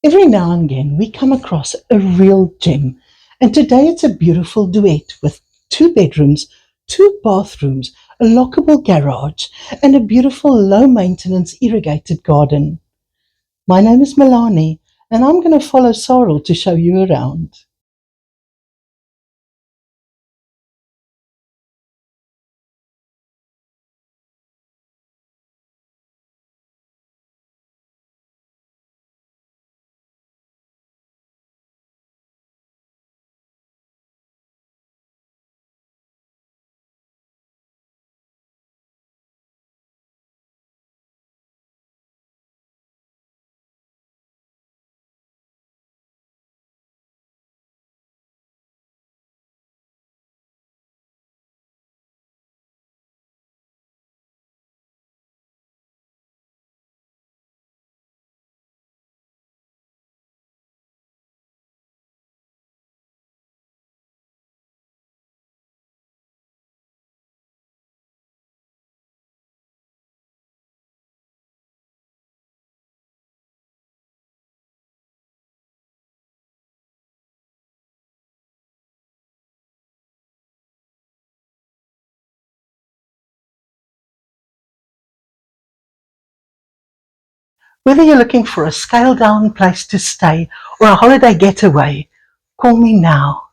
Every now and again, we come across a real gem, and today it's a beautiful duet with 2 bedrooms, 2 bathrooms, a lockable garage, and a beautiful low maintenance irrigated garden. My name is Milani, and I'm going to follow Sarul to show you around. Whether you're looking for a scaled down place to stay or a holiday getaway, call me now.